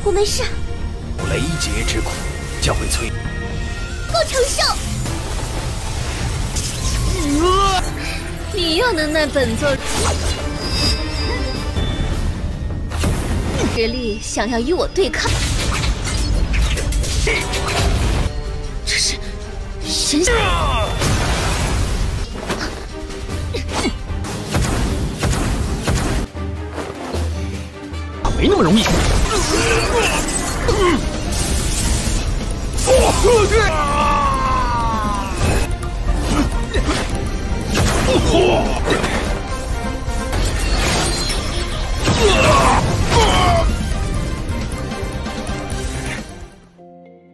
我没事。雷劫之苦将会摧。够承受。你又能奈本座实力，想要与我对抗？这是神仙。没那么容易。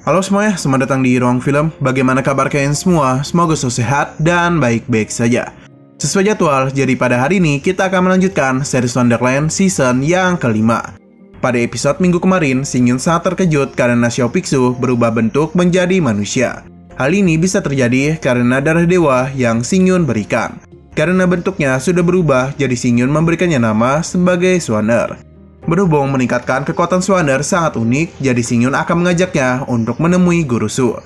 Halo semuanya, selamat datang di Ruang Film. Bagaimana kabar kalian semua? Semoga selalu sehat dan baik-baik saja. Sesuai jadwal, jadi pada hari ini kita akan melanjutkan series Wonderland season yang kelima. Pada episode minggu kemarin, Xingyun sangat terkejut karena Xiao Pixu berubah bentuk menjadi manusia. Hal ini bisa terjadi karena darah dewa yang Xingyun berikan. Karena bentuknya sudah berubah, jadi Xingyun memberikannya nama sebagai Swaner. Berhubung meningkatkan kekuatan Swaner sangat unik, jadi Xingyun akan mengajaknya untuk menemui Guru Su.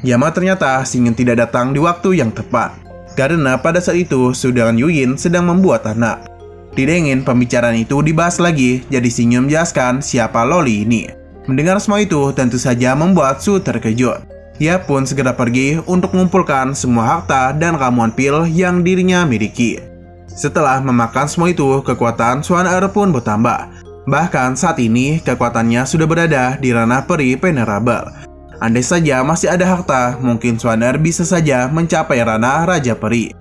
Yama ternyata Xingyun tidak datang di waktu yang tepat. Karena pada saat itu, Su dan Yuyin sedang membuat anak. Tidak ingin pembicaraan itu dibahas lagi, jadi Xingyun menjelaskan siapa Loli ini. Mendengar semua itu tentu saja membuat Su terkejut. Ia pun segera pergi untuk mengumpulkan semua harta dan ramuan pil yang dirinya miliki. Setelah memakan semua itu, kekuatan Swaner pun bertambah. Bahkan saat ini, kekuatannya sudah berada di ranah peri venerable. Andai saja masih ada harta, mungkin Swaner bisa saja mencapai ranah Raja Peri.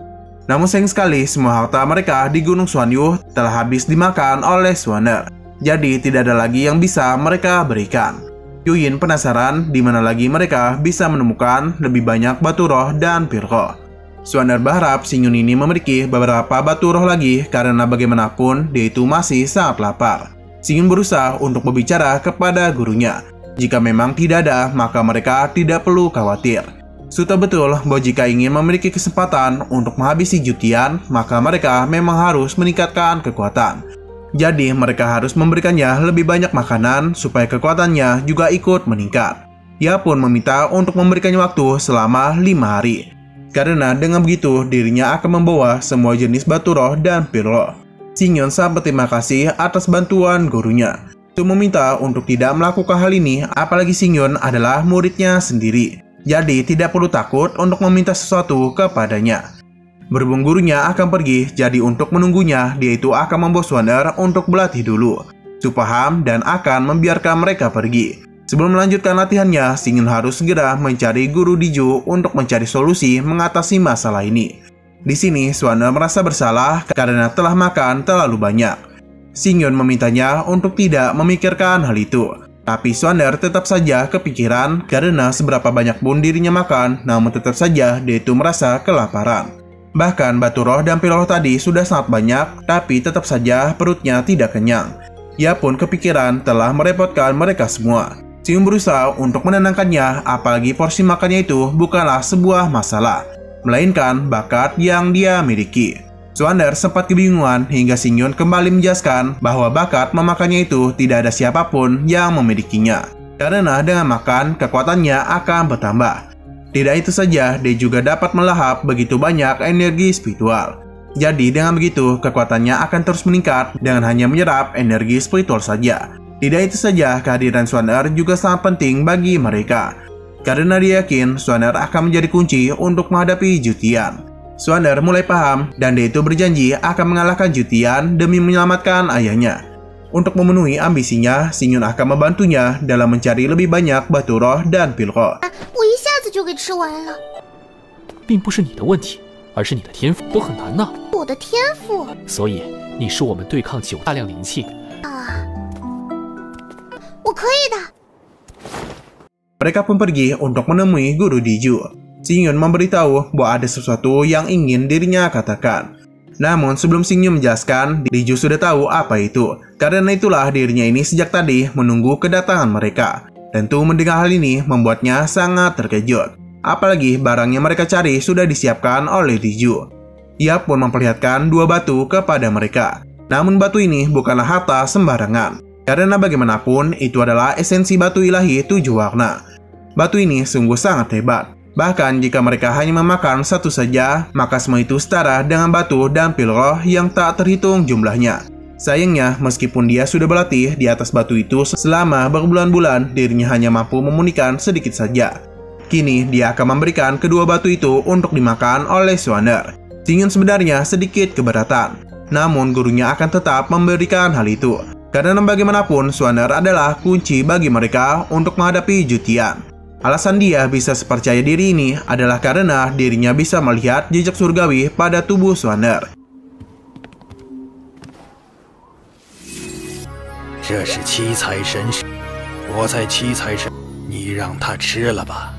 Namun sayang sekali, semua harta mereka di Gunung Xuanyu telah habis dimakan oleh Swaner. Jadi tidak ada lagi yang bisa mereka berikan. Yuyin penasaran di mana lagi mereka bisa menemukan lebih banyak batu roh dan pil roh. Swaner berharap Xingyun ini memiliki beberapa batu roh lagi karena bagaimanapun dia itu masih sangat lapar. Xingyun berusaha untuk berbicara kepada gurunya. Jika memang tidak ada, maka mereka tidak perlu khawatir. Su tahu betul bahwa jika ingin memiliki kesempatan untuk menghabisi Jutian, maka mereka memang harus meningkatkan kekuatan. Jadi mereka harus memberikannya lebih banyak makanan supaya kekuatannya juga ikut meningkat. Ia pun meminta untuk memberikannya waktu selama 5 hari. Karena dengan begitu dirinya akan membawa semua jenis batu roh dan pil roh. Xingyun sangat berterima kasih atas bantuan gurunya. Su meminta untuk tidak melakukan hal ini, apalagi Xingyun adalah muridnya sendiri. Jadi tidak perlu takut untuk meminta sesuatu kepadanya. Berhubung gurunya akan pergi, jadi untuk menunggunya, dia itu akan membawa Swaner untuk berlatih dulu. Su paham dan akan membiarkan mereka pergi. Sebelum melanjutkan latihannya, Xingyun harus segera mencari Guru Diju untuk mencari solusi mengatasi masalah ini. Di sini, Swaner merasa bersalah karena telah makan terlalu banyak. Xingyun memintanya untuk tidak memikirkan hal itu. Tapi Swaner tetap saja kepikiran karena seberapa banyak pun dirinya makan, namun tetap saja dia itu merasa kelaparan. Bahkan batu roh dan pil roh tadi sudah sangat banyak, tapi tetap saja perutnya tidak kenyang. Ia pun kepikiran telah merepotkan mereka semua. Xingyun berusaha untuk menenangkannya, apalagi porsi makannya itu bukanlah sebuah masalah, melainkan bakat yang dia miliki. Swaner sempat kebingungan hingga Xingyun kembali menjelaskan bahwa bakat memakannya itu tidak ada siapapun yang memilikinya. Karena dengan makan, kekuatannya akan bertambah. Tidak itu saja, dia juga dapat melahap begitu banyak energi spiritual. Jadi dengan begitu, kekuatannya akan terus meningkat dengan hanya menyerap energi spiritual saja. Tidak itu saja, kehadiran Swaner juga sangat penting bagi mereka. Karena dia yakin Swaner akan menjadi kunci untuk menghadapi Jutian. Swaner mulai paham dan dia itu berjanji akan mengalahkan Jutian demi menyelamatkan ayahnya. Untuk memenuhi ambisinya, Xingyun akan membantunya dalam mencari lebih banyak batu roh dan pil roh. 我一下子就给吃完了。并不是你的问题，而是你的天赋都很难呢。我的天赋所以你是我们对抗9大量灵气。我可以的。 Mereka pun pergi untuk menemui Guru Diju. Xingyun memberitahu bahwa ada sesuatu yang ingin dirinya katakan. Namun sebelum Xingyun menjelaskan, Diju sudah tahu apa itu. Karena itulah dirinya ini sejak tadi menunggu kedatangan mereka. Tentu mendengar hal ini membuatnya sangat terkejut. Apalagi barang yang mereka cari sudah disiapkan oleh Diju. Ia pun memperlihatkan 2 batu kepada mereka. Namun batu ini bukanlah harta sembarangan. Karena bagaimanapun itu adalah esensi batu ilahi 7 warna. Batu ini sungguh sangat hebat. Bahkan jika mereka hanya memakan satu saja, maka semua itu setara dengan batu dan pil roh yang tak terhitung jumlahnya. Sayangnya, meskipun dia sudah berlatih di atas batu itu selama berbulan-bulan, dirinya hanya mampu memunikan sedikit saja. Kini, dia akan memberikan kedua batu itu untuk dimakan oleh Swaner. Xingyun sebenarnya sedikit keberatan, namun gurunya akan tetap memberikan hal itu. Karena bagaimanapun, Swaner adalah kunci bagi mereka untuk menghadapi Jutian. Alasan dia bisa sepercaya diri ini adalah karena dirinya bisa melihat jejak surgawi pada tubuh Swaner. 这是七彩神石，我在七彩神，你让他吃了吧。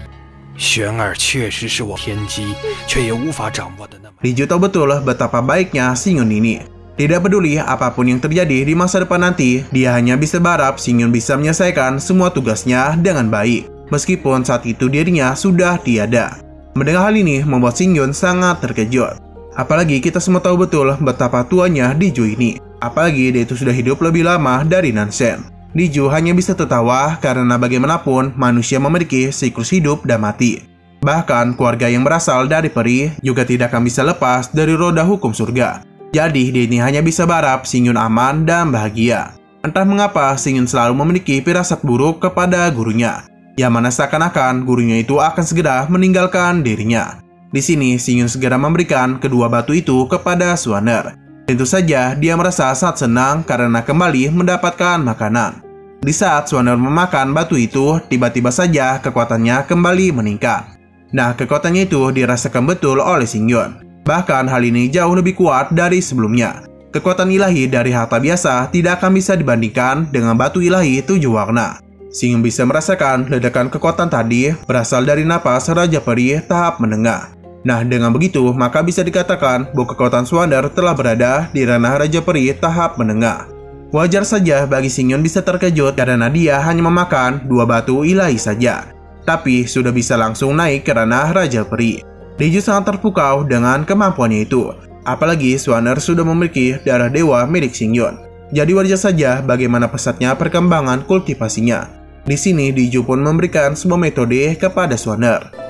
玄儿确实是我天机，却也无法掌握的那么。 Li Ju tahu betul betapa baiknya Xingyun ini. Tidak peduli apapun yang terjadi di masa depan nanti, dia hanya bisa berharap Xingyun bisa menyelesaikan semua tugasnya dengan baik, meskipun saat itu dirinya sudah tiada. Mendengar hal ini membuat Xingyun sangat terkejut. Apalagi kita semua tahu betul betapa tuanya Li Ju ini. Apalagi dia itu sudah hidup lebih lama dari Nanshen. Li Ju hanya bisa tertawa karena bagaimanapun manusia memiliki siklus hidup dan mati. Bahkan keluarga yang berasal dari peri juga tidak akan bisa lepas dari roda hukum surga. Jadi dia ini hanya bisa berharap Xingyun aman dan bahagia. Entah mengapa Xingyun selalu memiliki firasat buruk kepada gurunya, yang mana seakan-akan gurunya itu akan segera meninggalkan dirinya. Di sini Xingyun segera memberikan kedua batu itu kepada Swaner. Tentu saja dia merasa sangat senang karena kembali mendapatkan makanan. Di saat Swaner memakan batu itu, tiba-tiba saja kekuatannya kembali meningkat. Nah, kekuatannya itu dirasakan betul oleh Xingyun. Bahkan hal ini jauh lebih kuat dari sebelumnya. Kekuatan ilahi dari harta biasa tidak akan bisa dibandingkan dengan batu ilahi 7 warna. Xingyun bisa merasakan ledakan kekuatan tadi berasal dari napas Raja Peri tahap menengah. Nah, dengan begitu, maka bisa dikatakan bahwa kekuatan Swaner telah berada di ranah Raja Peri tahap menengah. Wajar saja bagi Xingyun bisa terkejut karena dia hanya memakan 2 batu ilahi saja, tapi sudah bisa langsung naik ke ranah Raja Peri. Li Ju sangat terpukau dengan kemampuannya itu, apalagi Swaner sudah memiliki darah dewa milik Xingyun. Jadi wajar saja bagaimana pesatnya perkembangan kultivasinya. Di sini Li Ju pun memberikan sebuah metode kepada Swaner.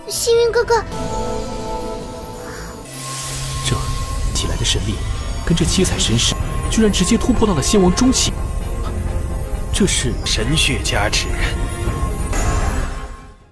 幸运哥哥，这起来的神力，跟这七彩神石居然直接突破到了仙王中期，这是神血加持。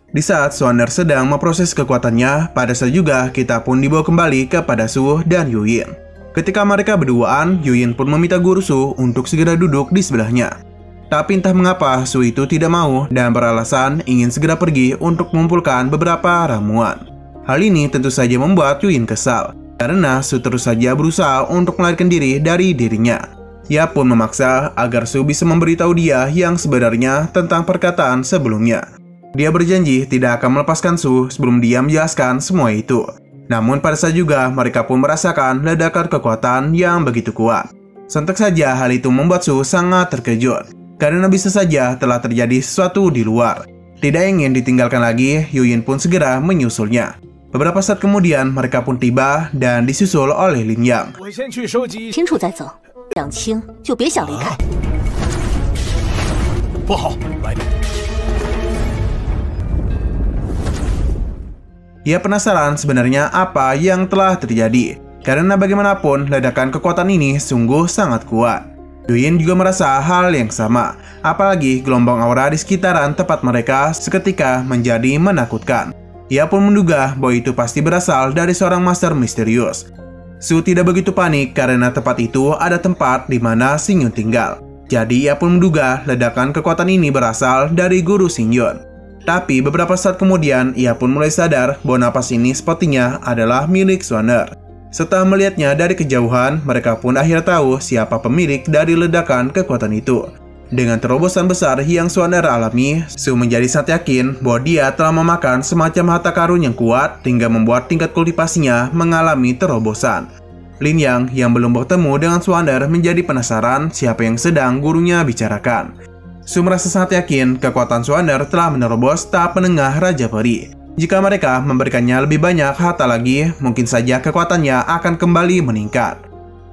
Di saat Swaner sedang memproses kekuatannya, pada saat juga kita pun dibawa kembali kepada Su dan Yuyin. Ketika mereka berduaan, Yuyin pun meminta guru Su untuk segera duduk di sebelahnya. Tapi entah mengapa Su itu tidak mau dan beralasan ingin segera pergi untuk mengumpulkan beberapa ramuan. Hal ini tentu saja membuat Yuyin kesal, karena Su terus saja berusaha untuk melarikan diri dari dirinya. Ia pun memaksa agar Su bisa memberitahu dia yang sebenarnya tentang perkataan sebelumnya. Dia berjanji tidak akan melepaskan Su sebelum dia menjelaskan semua itu. Namun pada saat juga mereka pun merasakan ledakan kekuatan yang begitu kuat. Sontak saja hal itu membuat Su sangat terkejut, karena bisa saja telah terjadi sesuatu di luar. Tidak ingin ditinggalkan lagi, Yuyin pun segera menyusulnya. Beberapa saat kemudian mereka pun tiba dan disusul oleh Lin Yang. 清楚再走，两清就别想离开。不好，来。 Ia penasaran sebenarnya apa yang telah terjadi, karena bagaimanapun ledakan kekuatan ini sungguh sangat kuat. Yuyin juga merasa hal yang sama, apalagi gelombang aura di sekitaran tempat mereka seketika menjadi menakutkan. Ia pun menduga bahwa itu pasti berasal dari seorang master misterius. Su tidak begitu panik karena tempat itu ada tempat di mana Xingyun tinggal. Jadi ia pun menduga ledakan kekuatan ini berasal dari guru Xingyun. Tapi beberapa saat kemudian ia pun mulai sadar bahwa napas ini sepertinya adalah milik Swaner. Setelah melihatnya dari kejauhan, mereka pun akhirnya tahu siapa pemilik dari ledakan kekuatan itu. Dengan terobosan besar yang Swaner alami, Su menjadi sangat yakin bahwa dia telah memakan semacam harta karun yang kuat hingga membuat tingkat kultivasinya mengalami terobosan. Lin Yang yang belum bertemu dengan Swaner menjadi penasaran siapa yang sedang gurunya bicarakan. Su merasa sangat yakin kekuatan Swaner telah menerobos tahap menengah Raja Peri. Jika mereka memberikannya lebih banyak harta lagi, mungkin saja kekuatannya akan kembali meningkat.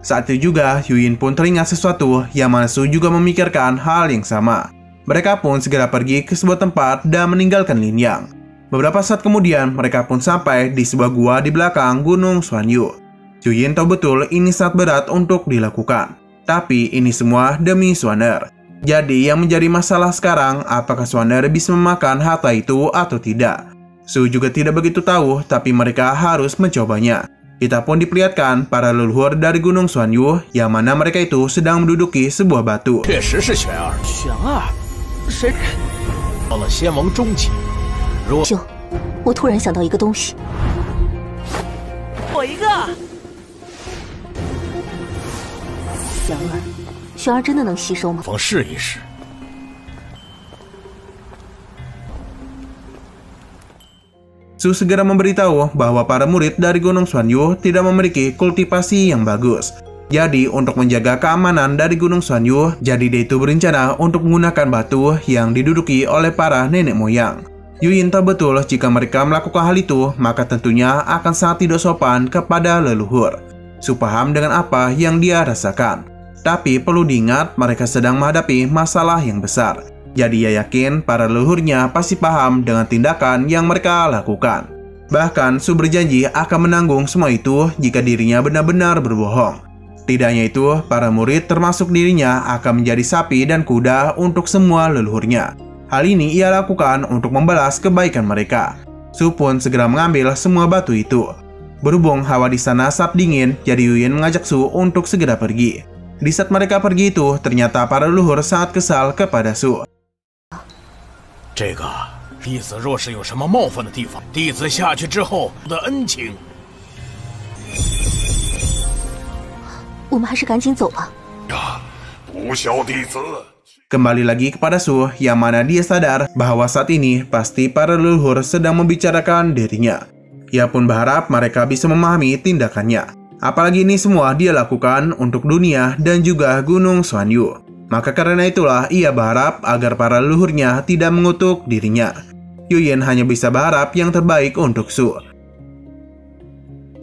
Saat itu juga, Yuyun pun teringat sesuatu yang mana Su juga memikirkan hal yang sama. Mereka pun segera pergi ke sebuah tempat dan meninggalkan Lin Yang. Beberapa saat kemudian, mereka pun sampai di sebuah gua di belakang Gunung Xuanyu. Yuyun tahu betul ini sangat berat untuk dilakukan. Tapi ini semua demi Swaner. Jadi yang menjadi masalah sekarang, apakah Swaner bisa memakan harta itu atau tidak? Su juga tidak begitu tahu, tapi mereka harus mencobanya. Kita pun diperlihatkan para leluhur dari Gunung Xuanyu yang mana mereka itu sedang menduduki sebuah batu. 确实是玄儿，玄儿，谁？到了仙王中期，若就，我突然想到一个东西。我一个。玄儿真的能吸收吗？妨试一试。 Su segera memberitahu bahwa para murid dari Gunung Xuanyu tidak memiliki kultivasi yang bagus. Jadi untuk menjaga keamanan dari Gunung Xuanyu, jadi dia itu berencana untuk menggunakan batu yang diduduki oleh para nenek moyang. Yuyun tahu betul jika mereka melakukan hal itu, maka tentunya akan sangat tidak sopan kepada leluhur. Su paham dengan apa yang dia rasakan. Tapi perlu diingat mereka sedang menghadapi masalah yang besar. Jadi ia yakin para leluhurnya pasti paham dengan tindakan yang mereka lakukan. Bahkan Su berjanji akan menanggung semua itu jika dirinya benar-benar berbohong. Tidak hanya itu, para murid termasuk dirinya akan menjadi sapi dan kuda untuk semua leluhurnya. Hal ini ia lakukan untuk membalas kebaikan mereka. Su pun segera mengambil semua batu itu. Berhubung hawa di sana sangat dingin, jadi Yuyun mengajak Su untuk segera pergi. Di saat mereka pergi itu, ternyata para leluhur sangat kesal kepada Su. 这个弟子若是有什么冒犯的地方，弟子下去之后的恩情。我们还是赶紧走吧。呀，不孝弟子。 Kembali lagi kepada Su, yang mana dia sadar bahwa saat ini pasti para leluhur sedang membicarakan dirinya. Ia pun berharap mereka bisa memahami tindakannya. Apalagi ini semua dia lakukan untuk dunia dan juga Gunung Xuanyu. Maka karena itulah ia berharap agar para leluhurnya tidak mengutuk dirinya. Yuyun hanya bisa berharap yang terbaik untuk Su.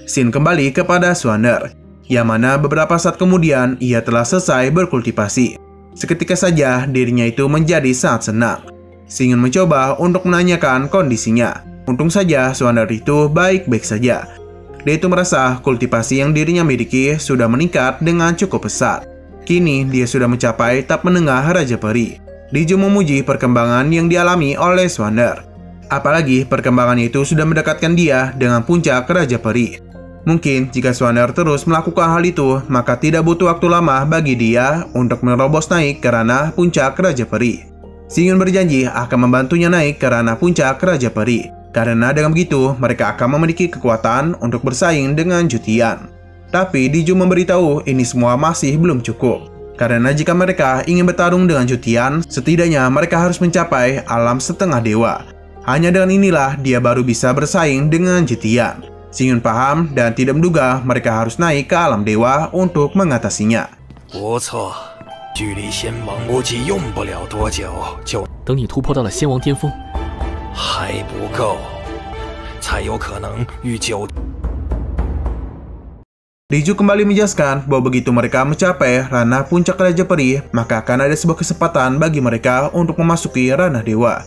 Scene kembali kepada Swaner, yang mana beberapa saat kemudian ia telah selesai berkultivasi. Seketika saja dirinya itu menjadi sangat senang. Si ingin mencoba untuk menanyakan kondisinya. Untung saja Swaner itu baik-baik saja. Dia itu merasa kultivasi yang dirinya miliki sudah meningkat dengan cukup pesat. Kini dia sudah mencapai tahap menengah Raja Peri. Diju memuji perkembangan yang dialami oleh Swaner. Apalagi perkembangannya itu sudah mendekatkan dia dengan puncak Raja Peri. Mungkin jika Swaner terus melakukan hal itu, maka tidak butuh waktu lama bagi dia untuk menerobos naik ke ranah puncak Raja Peri. Xingyun berjanji akan membantunya naik ke ranah puncak Raja Peri. Karena dengan begitu, mereka akan memiliki kekuatan untuk bersaing dengan Jutian. Tapi Diju memberitahu ini semua masih belum cukup. Karena jika mereka ingin bertarung dengan Jutian, setidaknya mereka harus mencapai alam setengah dewa. Hanya dengan inilah dia baru bisa bersaing dengan Jutian. Xingyun paham dan tidak menduga mereka harus naik ke alam dewa untuk mengatasinya. 不错，距离仙王估计用不了多久就等你突破到了仙王巅峰，还不够，才有可能与九。 Diju kembali menjelaskan bahwa begitu mereka mencapai ranah puncak Raja Peri, maka akan ada sebuah kesempatan bagi mereka untuk memasuki ranah dewa.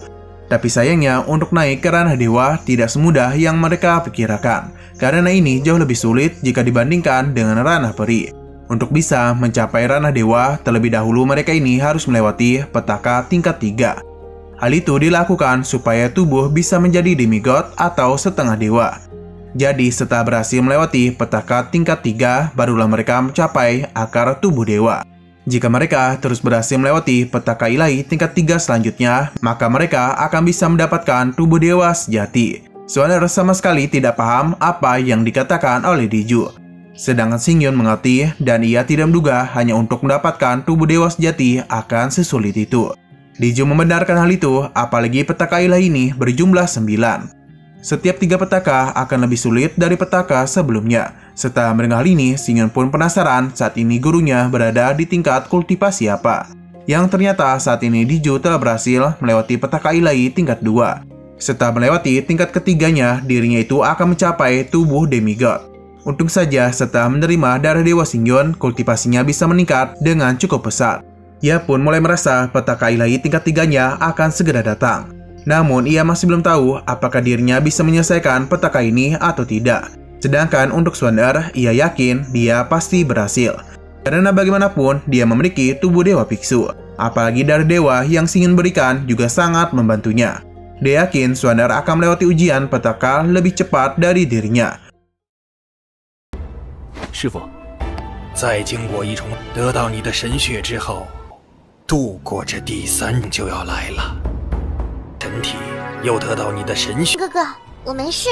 Tapi sayangnya untuk naik ke ranah dewa tidak semudah yang mereka pikirkan, karena ini jauh lebih sulit jika dibandingkan dengan ranah peri. Untuk bisa mencapai ranah dewa, terlebih dahulu mereka ini harus melewati petaka tingkat 3. Hal itu dilakukan supaya tubuh bisa menjadi demigod atau setengah dewa. Jadi setelah berhasil melewati petaka tingkat 3, barulah mereka mencapai akar tubuh dewa. Jika mereka terus berhasil melewati petaka ilahi tingkat 3 selanjutnya, maka mereka akan bisa mendapatkan tubuh dewa sejati. Swaner sama sekali tidak paham apa yang dikatakan oleh Diju. Sedangkan Xingyun mengerti dan ia tidak menduga hanya untuk mendapatkan tubuh dewa sejati akan sesulit itu. Diju membenarkan hal itu, apalagi petaka ilahi ini berjumlah 9. Setiap 3 petaka akan lebih sulit dari petaka sebelumnya. Setelah mendengar hal ini, Xingyun pun penasaran saat ini gurunya berada di tingkat kultivasi apa. Yang ternyata saat ini Diju telah berhasil melewati petaka ilahi tingkat 2. Setelah melewati tingkat ketiganya, dirinya itu akan mencapai tubuh demigod. Untung saja setelah menerima darah Dewa Xingyon, kultivasinya bisa meningkat dengan cukup pesat. Ia pun mulai merasa petaka ilahi tingkat 3-nya akan segera datang. Namun ia masih belum tahu apakah dirinya bisa menyelesaikan petaka ini atau tidak. Sedangkan untuk Swaner, ia yakin dia pasti berhasil. Karena bagaimanapun dia memiliki tubuh Dewa Biksu. Apalagi dari dewa yang Xingyon berikan juga sangat membantunya. Dia yakin Swaner akan melewati ujian petaka lebih cepat dari dirinya. 师傅， 再经过一重，得到你的神血之后，度过这第3重就要来了。身体又得到你的神血。哥哥，我没事。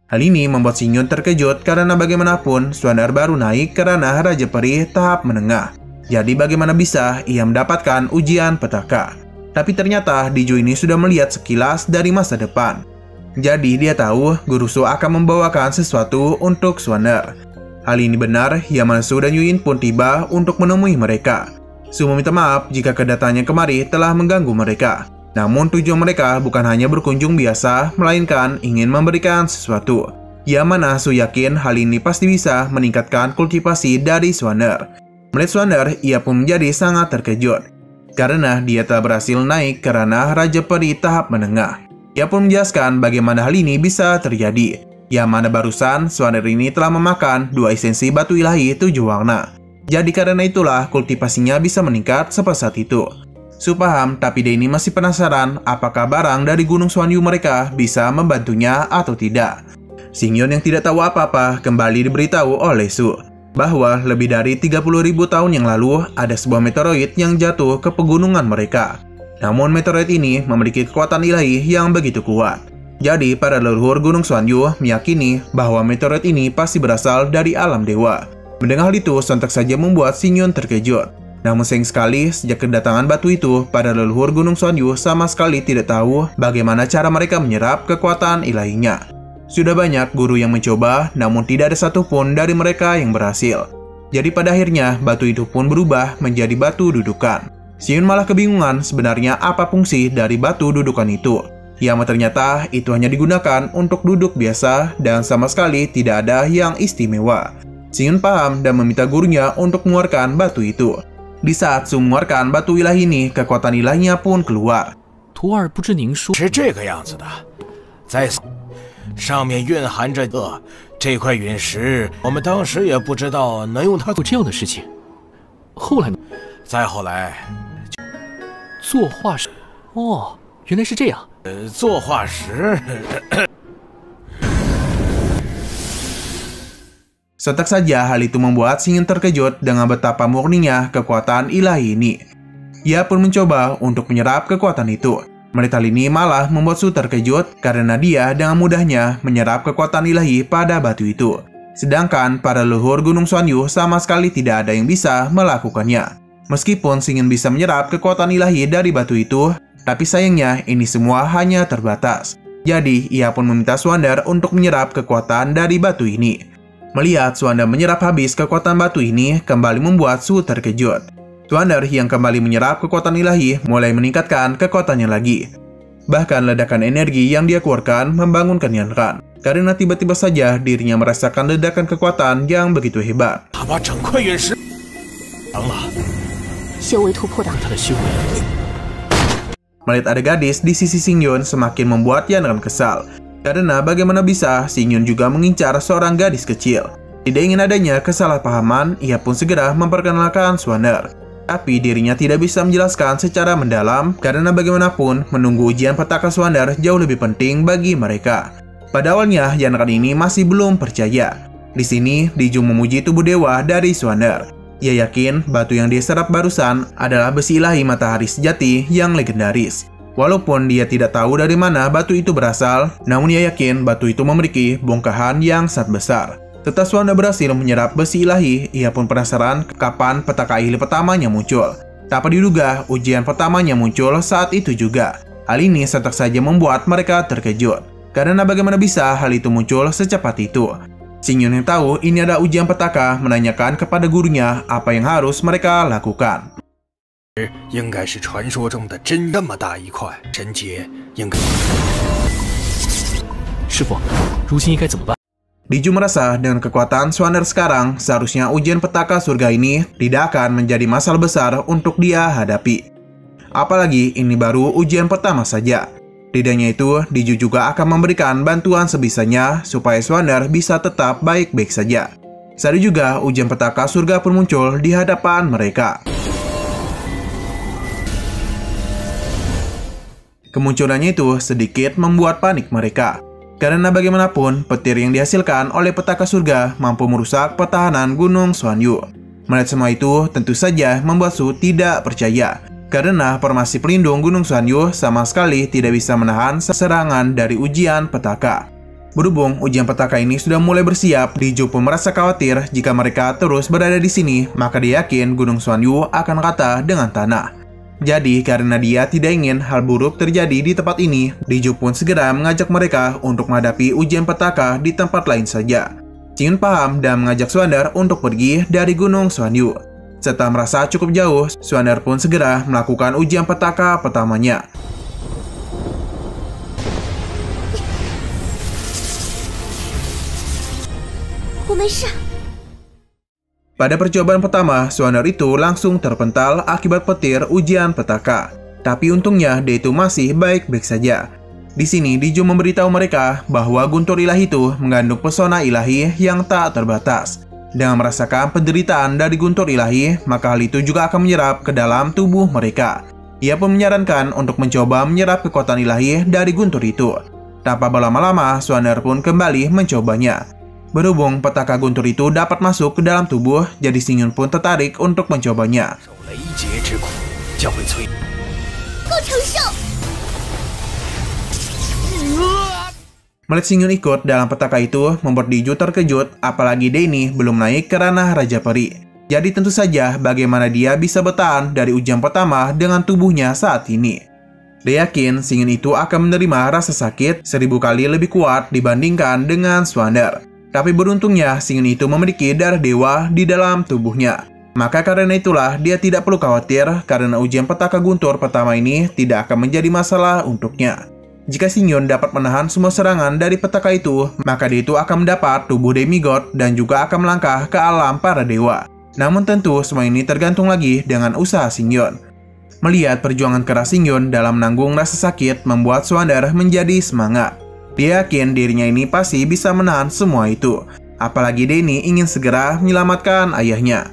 Hal ini membuat Xingyon terkejut karena bagaimanapun Swaner baru naik karena Raja Peri tahap menengah. Jadi bagaimana bisa ia mendapatkan ujian petaka? Tapi ternyata Diju ini sudah melihat sekilas dari masa depan. Jadi dia tahu Guru Su akan membawakan sesuatu untuk Swaner. Hal ini benar, Yaman Su dan Yuin pun tiba untuk menemui mereka. Su meminta maaf jika kedatangannya kemari telah mengganggu mereka. Namun tujuan mereka bukan hanya berkunjung biasa, melainkan ingin memberikan sesuatu. Yaman Su yakin hal ini pasti bisa meningkatkan kultivasi dari Swaner. Melihat Swaner, ia pun menjadi sangat terkejut. Karena dia telah berhasil naik karena Raja Peri tahap menengah. Ia pun menjelaskan bagaimana hal ini bisa terjadi. Yang mana barusan Swaner ini telah memakan 2 esensi batu ilahi 7 warna. Jadi karena itulah kultivasinya bisa meningkat sepesat itu. Su paham, tapi dia ini masih penasaran apakah barang dari Gunung Xuanyu mereka bisa membantunya atau tidak. Xingyon yang tidak tahu apa-apa kembali diberitahu oleh Su bahwa lebih dari 30.000 tahun yang lalu ada sebuah meteoroid yang jatuh ke pegunungan mereka. Namun meteoroid ini memiliki kekuatan ilahi yang begitu kuat. Jadi para leluhur Gunung Xuanyu meyakini bahwa meteoroid ini pasti berasal dari alam dewa. Mendengar hal itu sontak saja membuat Xingyon terkejut. Namun sayang sekali sejak kedatangan batu itu, para leluhur Gunung Xuanyu sama sekali tidak tahu bagaimana cara mereka menyerap kekuatan ilahinya. Sudah banyak guru yang mencoba, namun tidak ada satupun dari mereka yang berhasil. Jadi pada akhirnya batu itu pun berubah menjadi batu dudukan. Xingyon malah kebingungan sebenarnya apa fungsi dari batu dudukan itu. Yang ternyata itu hanya digunakan untuk duduk biasa dan sama sekali tidak ada yang istimewa. Xingyon paham dan meminta gurunya untuk mengeluarkan batu itu. Di saat Su mengeluarkan batu ilahi ini, kekuatan ilahinya pun keluar. 徒儿不知您说是这个样子的，在上面蕴含着这块陨石，我们当时也不知道能用它有这样的事情，后来呢？再后来，做化石。哦，原来是这样。做化石。Sontak saja hal itu membuat Xingyon terkejut dengan betapa murninya kekuatan ilahi ini. Ia pun mencoba untuk menyerap kekuatan itu. Melihat hal ini malah membuat Su terkejut karena dia dengan mudahnya menyerap kekuatan ilahi pada batu itu. Sedangkan para leluhur Gunung Xuanyu sama sekali tidak ada yang bisa melakukannya. Meskipun Xingyon bisa menyerap kekuatan ilahi dari batu itu, tapi sayangnya ini semua hanya terbatas. Jadi ia pun meminta Swaner untuk menyerap kekuatan dari batu ini. Melihat Swaner menyerap habis kekuatan batu ini kembali membuat Su terkejut. Swaner yang kembali menyerap kekuatan ilahi mulai meningkatkan kekuatannya lagi. Bahkan ledakan energi yang dia keluarkan membangunkan Yan Ran. Karena tiba-tiba saja dirinya merasakan ledakan kekuatan yang begitu hebat. 修为突破的。他的修为。 Melihat ada gadis di sisi Xingyon semakin membuat Yan Ran kesal. Karena bagaimana bisa Xingyon juga mengincar seorang gadis kecil. Tidak ingin adanya kesalahpahaman, ia pun segera memperkenalkan Swaner. Tapi dirinya tidak bisa menjelaskan secara mendalam karena bagaimanapun menunggu ujian petaka Swaner jauh lebih penting bagi mereka. Pada awalnya Yan Ran ini masih belum percaya. Di sini Diju memuji tubuh dewa dari Swaner. Ia yakin batu yang dia serap barusan adalah besi ilahi matahari sejati yang legendaris. Walaupun dia tidak tahu dari mana batu itu berasal, namun ia yakin batu itu memiliki bongkahan yang sangat besar. Setelah Swaner berhasil menyerap besi ilahi, ia pun penasaran kapan petaka ilahi pertamanya muncul. Tanpa diduga, ujian pertamanya muncul saat itu juga. Hal ini sontak saja membuat mereka terkejut. Karena bagaimana bisa hal itu muncul secepat itu. Xingyon yang tahu ini ada ujian petaka menanyakan kepada gurunya apa yang harus mereka lakukan. 应该是传说中的真这么大一块神结，应该。师傅，如今应该怎么办？ Diju merasa dengan kekuatan Swander sekarang, seharusnya ujian petaka surga ini tidak akan menjadi masalah besar untuk dia hadapi. Apalagi ini baru ujian pertama saja. Tidaknya itu, Diju juga akan memberikan bantuan sebisanya supaya Swander bisa tetap baik-baik saja. Saat juga ujian petaka surga pun muncul di hadapan mereka. Kemunculannya itu sedikit membuat panik mereka. Karena bagaimanapun, petir yang dihasilkan oleh petaka surga mampu merusak pertahanan Gunung Xuanyu. Melihat semua itu, tentu saja membuat Su tidak percaya. Karena formasi pelindung Gunung Xuanyu sama sekali tidak bisa menahan serangan dari ujian petaka. Berhubung ujian petaka ini sudah mulai bersiap, Diju pun merasa khawatir jika mereka terus berada di sini, maka dia yakin Gunung Xuanyu akan rata dengan tanah. Jadi, karena dia tidak ingin hal buruk terjadi di tempat ini, Diju pun segera mengajak mereka untuk menghadapi ujian petaka di tempat lain saja. Xingyun paham dan mengajak Swander untuk pergi dari Gunung Xuanyu. Setelah merasa cukup jauh, Swander pun segera melakukan ujian petaka pertamanya. Pada percobaan pertama, Swander itu langsung terpental akibat petir ujian petaka. Tapi untungnya dia itu masih baik-baik saja. Di sini Diju memberitahu mereka bahwa guntur ilahi itu mengandung pesona ilahi yang tak terbatas. Dengan merasakan penderitaan dari guntur ilahi, maka hal itu juga akan menyerap ke dalam tubuh mereka. Ia pun menyarankan untuk mencoba menyerap kekuatan ilahi dari guntur itu. Tanpa berlama-lama, Swander pun kembali mencobanya. Berhubung petaka guntur itu dapat masuk ke dalam tubuh, jadi Xingyun pun tertarik untuk mencobanya. Melihat Xingyun ikut dalam petaka itu membuat Diju terkejut, apalagi dia ini belum naik ke ranah Raja Peri. Jadi tentu saja bagaimana dia bisa bertahan dari ujian pertama dengan tubuhnya saat ini. Dia yakin Xingyun itu akan menerima rasa sakit 1000 kali lebih kuat dibandingkan dengan Swander. Tapi beruntungnya Xingyun itu memiliki darah dewa di dalam tubuhnya. Maka karena itulah dia tidak perlu khawatir karena ujian petaka guntur pertama ini tidak akan menjadi masalah untuknya. Jika Xingyun dapat menahan semua serangan dari petaka itu, maka dia itu akan mendapat tubuh demigod dan juga akan melangkah ke alam para dewa. Namun tentu semua ini tergantung lagi dengan usaha Xingyun. Melihat perjuangan keras Xingyun dalam menanggung rasa sakit membuat Swander menjadi semangat. Dia yakin dirinya ini pasti bisa menahan semua itu. Apalagi dia ini ingin segera menyelamatkan ayahnya.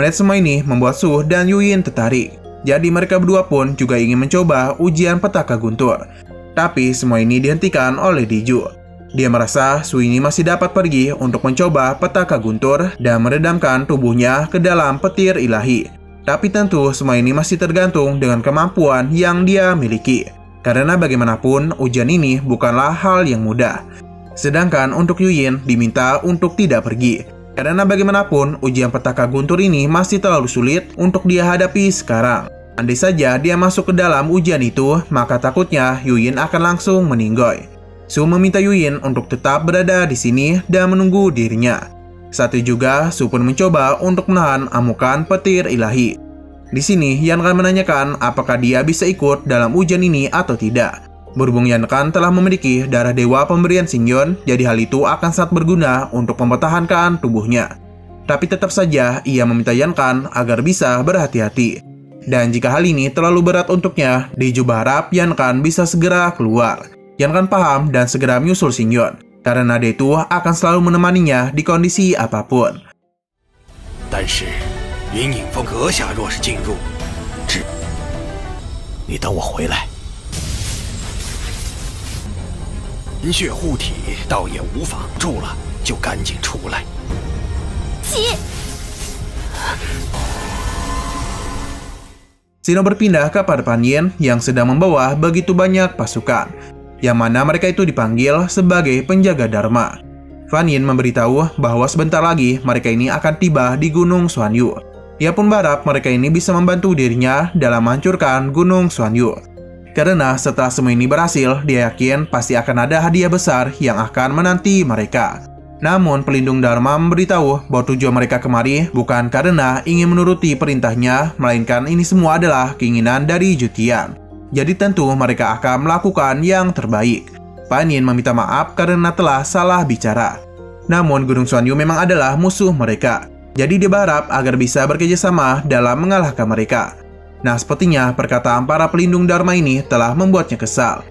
Melihat semua ini membuat Su dan Yuyun tertarik. Jadi mereka berdua pun juga ingin mencoba ujian petaka guntur. Tapi semua ini dihentikan oleh Diju. Dia merasa Su ini masih dapat pergi untuk mencoba petaka guntur dan meredamkan tubuhnya ke dalam petir ilahi. Tapi tentu semua ini masih tergantung dengan kemampuan yang dia miliki. Karena bagaimanapun ujian ini bukanlah hal yang mudah. Sedangkan untuk Yuyun diminta untuk tidak pergi. Karena bagaimanapun ujian petaka guntur ini masih terlalu sulit untuk dia hadapi sekarang. Andai saja dia masuk ke dalam ujian itu, maka takutnya Yuyun akan langsung meninggoy. Su meminta Yuyun untuk tetap berada di sini dan menunggu dirinya. Saat itu juga Su pun mencoba untuk menahan amukan petir ilahi. Di sini Yan Kan menanyakan apakah dia bisa ikut dalam ujian ini atau tidak. Berhubung Yan Kan telah memiliki darah dewa pemberian Xingyun, jadi hal itu akan sangat berguna untuk mempertahankan tubuhnya. Tapi tetap saja ia meminta Yan Kan agar bisa berhati-hati. Dan jika hal ini terlalu berat untuknya, Diju berharap Yan Kan bisa segera keluar. Yan Kan paham dan segera menyusul Xingyun, karena dia itu akan selalu menemaninya di kondisi apapun. 云影峰阁下若是进入，你等我回来。银血护体倒也无妨，住了就赶紧出来。Sino berpindah kepada Pan Yin yang sedang membawa begitu banyak pasukan, yang mana mereka itu dipanggil sebagai penjaga Dharma. Fan Yin memberitahu bahwa sebentar lagi mereka ini akan tiba di Gunung Xuanyu. Ia pun berharap mereka ini bisa membantu dirinya dalam menghancurkan Gunung Xuanyu. Karena setelah semua ini berhasil, dia yakin pasti akan ada hadiah besar yang akan menanti mereka. Namun pelindung Dharma memberitahu bahwa tujuan mereka kemari bukan karena ingin menuruti perintahnya, melainkan ini semua adalah keinginan dari Jutian. Jadi tentu mereka akan melakukan yang terbaik. Pan Yin meminta maaf karena telah salah bicara. Namun Gunung Xuanyu memang adalah musuh mereka. Jadi dia berharap agar bisa bekerjasama dalam mengalahkan mereka. Nah, sepertinya perkataan para pelindung Dharma ini telah membuatnya kesal.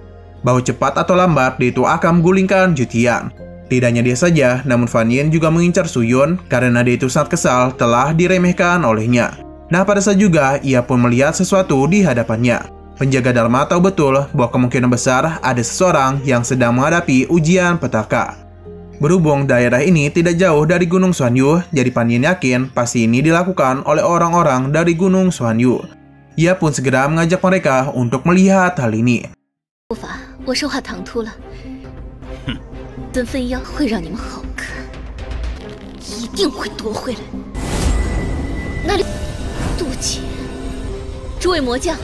Bahwa cepat atau lambat dia itu akan menggulingkan Jutian. Tidak hanya dia saja, namun Fan Yin juga mengincar Su Yun karena dia itu sangat kesal telah diremehkan olehnya. Nah, pada saat juga ia pun melihat sesuatu di hadapannya. Penjaga Dharma tahu betul bahwa kemungkinan besar ada seseorang yang sedang menghadapi ujian petaka. Berhubung daerah ini tidak jauh dari Gunung Xuanyu, jadi Fan Yin yakin pasti ini dilakukan oleh orang-orang dari Gunung Xuanyu. Ia pun segera mengajak mereka untuk melihat hal ini. 不法，我手下唐突了。尊分妖会让你们好看，一定会夺回来。那里，渡劫，诸位魔将。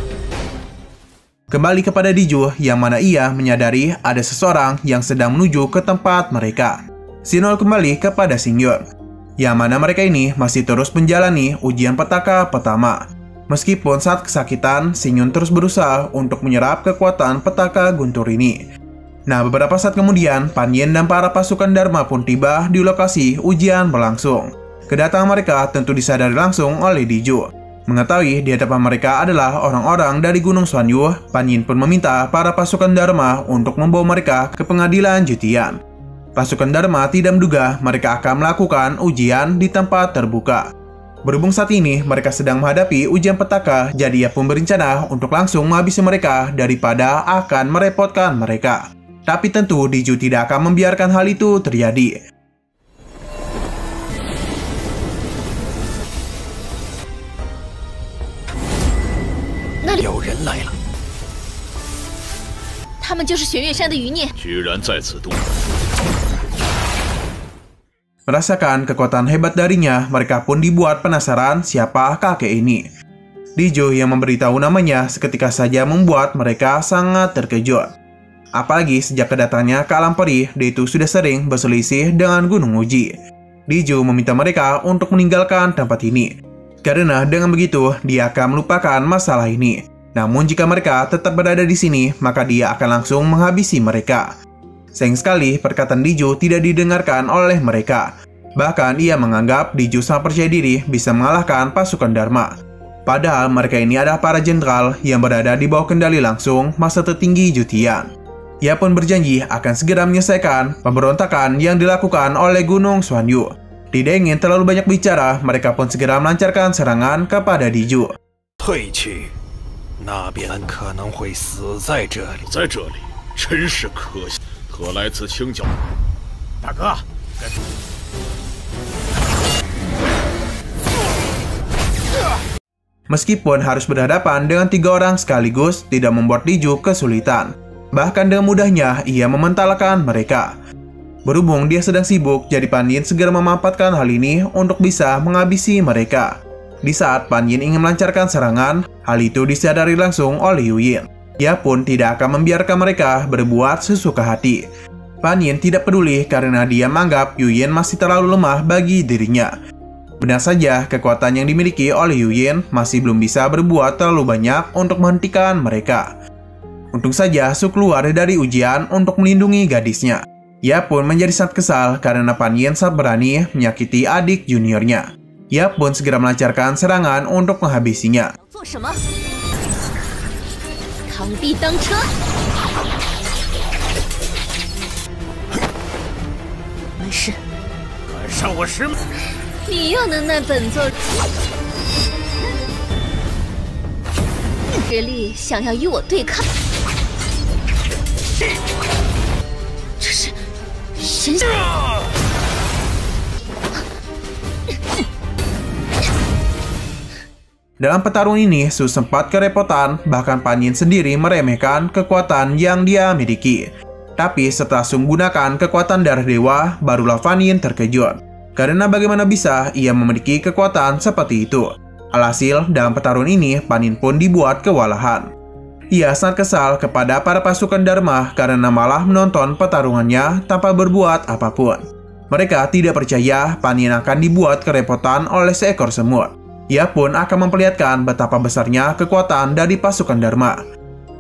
Kembali kepada Diju yang mana ia menyadari ada seseorang yang sedang menuju ke tempat mereka. Sinol kembali kepada Xingyun, yang mana mereka ini masih terus menjalani ujian petaka pertama. Meskipun saat kesakitan, Xingyun terus berusaha untuk menyerap kekuatan petaka guntur ini. Nah, beberapa saat kemudian, Fan Yin dan para pasukan Dharma pun tiba di lokasi ujian berlangsung. Kedatangan mereka tentu disadari langsung oleh Diju. Mengetahui di hadapan mereka adalah orang-orang dari Gunung Xuanyu, Fan Yin pun meminta para pasukan Dharma untuk membawa mereka ke pengadilan Jutian. Pasukan Dharma tidak menduga mereka akan melakukan ujian di tempat terbuka. Berhubung saat ini mereka sedang menghadapi ujian petaka, jadi ia pun berencana untuk langsung menghabisi mereka daripada akan merepotkan mereka. Tapi tentu Diju tidak akan membiarkan hal itu terjadi. 有人来了，他们就是玄月山的余孽。居然在此动。 Merasakan kekuatan hebat darinya, mereka pun dibuat penasaran siapa kakek ini. Diju yang memberitahu namanya seketika saja membuat mereka sangat terkejut. Apalagi sejak kedatangannya ke alam perih, dia itu sudah sering berselisih dengan Gunung Uji. Diju meminta mereka untuk meninggalkan tempat ini. Karena dengan begitu, dia akan melupakan masalah ini. Namun jika mereka tetap berada di sini, maka dia akan langsung menghabisi mereka. Sayang sekali, perkataan Diju tidak didengarkan oleh mereka. Bahkan ia menganggap Diju sangat percaya diri bisa mengalahkan pasukan Dharma. Padahal mereka ini adalah para jenderal yang berada di bawah kendali langsung masa tertinggi Jutian. Ia pun berjanji akan segera menyelesaikan pemberontakan yang dilakukan oleh Gunung Xuanyu. Tidak ingin terlalu banyak bicara, mereka pun segera melancarkan serangan kepada Diju. 退去，那边可能会死在这里。在这里真是可惜，何来此清剿？大哥， Meskipun harus berhadapan dengan 3 orang sekaligus, tidak membuat Diju kesulitan. Bahkan dengan mudahnya ia mementalkan mereka. Berhubung dia sedang sibuk, jadi Fan Yin segera memanfaatkan hal ini untuk bisa menghabisi mereka. Di saat Fan Yin ingin melancarkan serangan, hal itu disadari langsung oleh Yu Yin. Ia pun tidak akan membiarkan mereka berbuat sesuka hati. Fan Yin tidak peduli karena dia menganggap Yu Yin masih terlalu lemah bagi dirinya. Benar saja, kekuatan yang dimiliki oleh Yu Yin masih belum bisa berbuat terlalu banyak untuk menghentikan mereka. Untung saja Su keluar dari ujian untuk melindungi gadisnya. Ia pun menjadi sangat kesal karena Fan Yin sangat berani menyakiti adik juniornya. Ia pun segera melancarkan serangan untuk menghabisinya. 做什么？螳臂当车。没事。敢上我师门！ 你又能耐本座实力，想要与我对抗？这是神仙！ Dalam pertarungan ini, Su sempat kerepotan, bahkan Fan Yin sendiri meremehkan kekuatan yang dia miliki. Tapi setelah Su menggunakan kekuatan darah dewa, barulah Fan Yin terkejut. Karena bagaimana bisa ia memiliki kekuatan seperti itu. Alhasil, dalam pertarungan ini, Fan Yin pun dibuat kewalahan. Ia sangat kesal kepada para pasukan Dharma karena malah menonton pertarungannya tanpa berbuat apapun. Mereka tidak percaya Fan Yin akan dibuat kerepotan oleh seekor semut. Ia pun akan memperlihatkan betapa besarnya kekuatan dari pasukan Dharma.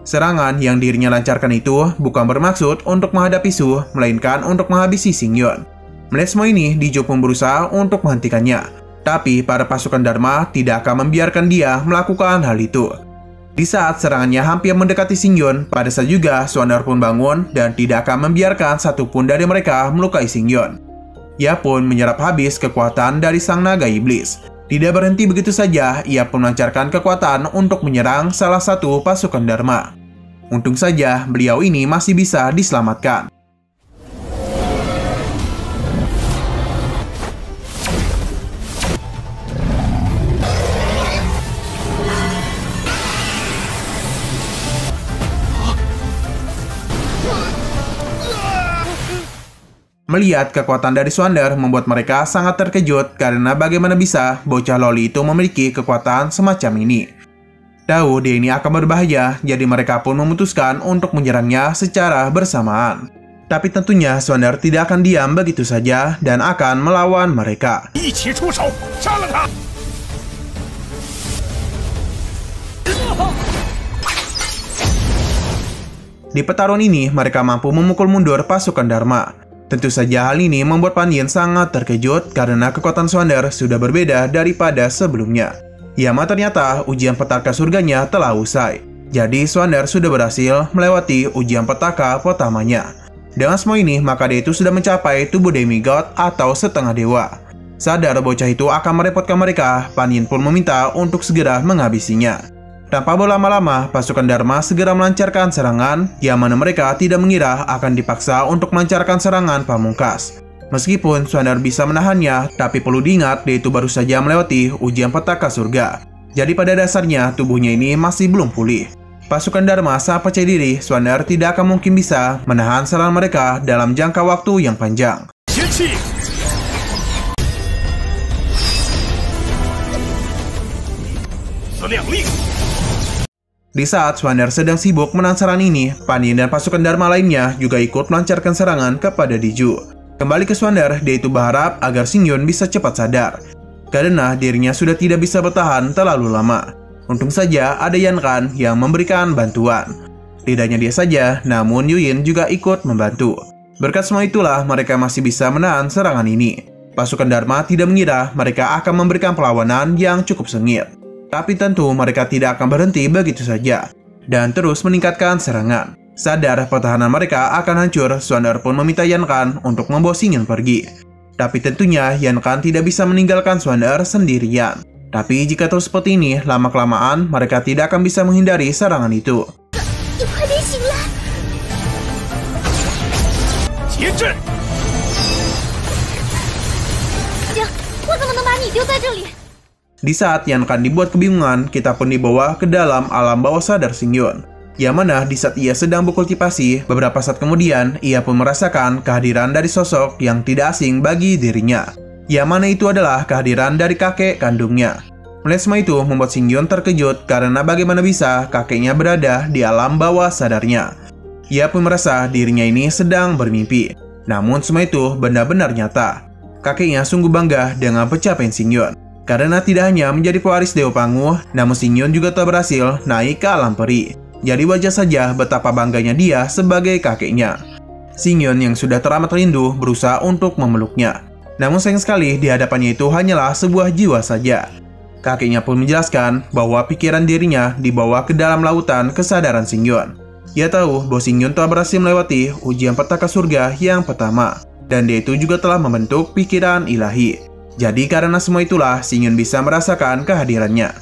Serangan yang dirinya lancarkan itu bukan bermaksud untuk menghadapi Su, melainkan untuk menghabisi Xingyun. Melihat semua ini, Dijo pun berusaha untuk menghentikannya. Tapi para pasukan Dharma tidak akan membiarkan dia melakukan hal itu. Di saat serangannya hampir mendekati Xingyon, pada saat juga Swander pun bangun dan tidak akan membiarkan satupun dari mereka melukai Xingyon. Ia pun menyerap habis kekuatan dari sang naga iblis. Tidak berhenti begitu saja, ia pun melancarkan kekuatan untuk menyerang salah satu pasukan Dharma. Untung saja beliau ini masih bisa diselamatkan. Melihat kekuatan dari Swander membuat mereka sangat terkejut karena bagaimana bisa bocah loli itu memiliki kekuatan semacam ini. Tahu dia ini akan berbahaya, jadi mereka pun memutuskan untuk menyerangnya secara bersamaan. Tapi tentunya Swander tidak akan diam begitu saja dan akan melawan mereka. Di pertarungan ini, mereka mampu memukul mundur pasukan Dharma. Tentu saja hal ini membuat Pan Yin sangat terkejut karena kekuatan Swander sudah berbeda daripada sebelumnya. Yama ternyata ujian petaka surganya telah usai. Jadi Swander sudah berhasil melewati ujian petaka pertamanya. Dengan semua ini, maka dia itu sudah mencapai tubuh demigod atau setengah dewa. Sadar bocah itu akan merepotkan mereka, Pan Yin pun meminta untuk segera menghabisinya. Tanpa berlama-lama, pasukan Dharma segera melancarkan serangan, yang mana mereka tidak mengira akan dipaksa untuk melancarkan serangan pamungkas. Meskipun Swander bisa menahannya, tapi perlu diingat dia itu baru saja melewati ujian petaka surga. Jadi pada dasarnya tubuhnya ini masih belum pulih. Pasukan Dharma sangat percaya diri Swander tidak akan mungkin bisa menahan serangan mereka dalam jangka waktu yang panjang. Di saat Swander sedang sibuk menahan serangan ini, Pan Yin dan pasukan Dharma lainnya juga ikut melancarkan serangan kepada Diju. Kembali ke Swander, dia itu berharap agar Xingyon bisa cepat sadar, karena dirinya sudah tidak bisa bertahan terlalu lama. Untung saja ada Yan Kan yang memberikan bantuan. Tidak hanya dia saja, namun Yuyin juga ikut membantu. Berkat semua itulah mereka masih bisa menahan serangan ini. Pasukan Dharma tidak mengira mereka akan memberikan perlawanan yang cukup sengit. Tapi tentu mereka tidak akan berhenti begitu saja dan terus meningkatkan serangan. Sadar pertahanan mereka akan hancur, Swander pun meminta Yan Kan untuk membawa Xingyon pergi. Tapi tentunya Yan Kan tidak bisa meninggalkan Swander sendirian. Tapi jika terus seperti ini, lama-kelamaan mereka tidak akan bisa menghindari serangan itu. Di saat Yan Kan dibuat kebingungan, kita pun dibawa ke dalam alam bawah sadar Xingyon. Yang mana di saat ia sedang berkultivasi, beberapa saat kemudian ia pun merasakan kehadiran dari sosok yang tidak asing bagi dirinya. Yang mana itu adalah kehadiran dari kakek kandungnya. Melihat semua itu membuat Xingyon terkejut karena bagaimana bisa kakeknya berada di alam bawah sadarnya. Ia pun merasa dirinya ini sedang bermimpi. Namun semua itu benar-benar nyata. Kakeknya sungguh bangga dengan pencapaian Xingyon. Karena tidak hanya menjadi pewaris Dewa Pangu, namun Xingyon juga telah berhasil naik ke alam peri. Jadi wajar saja betapa bangganya dia sebagai kakeknya. Xingyon yang sudah teramat rindu berusaha untuk memeluknya. Namun sayang sekali di hadapannya itu hanyalah sebuah jiwa saja. Kakeknya pun menjelaskan bahwa pikiran dirinya dibawa ke dalam lautan kesadaran Xingyon. Ia tahu bahwa Xingyon telah berhasil melewati ujian petaka surga yang pertama. Dan dia itu juga telah membentuk pikiran ilahi. Jadi karena semua itulah Xingyon bisa merasakan kehadirannya.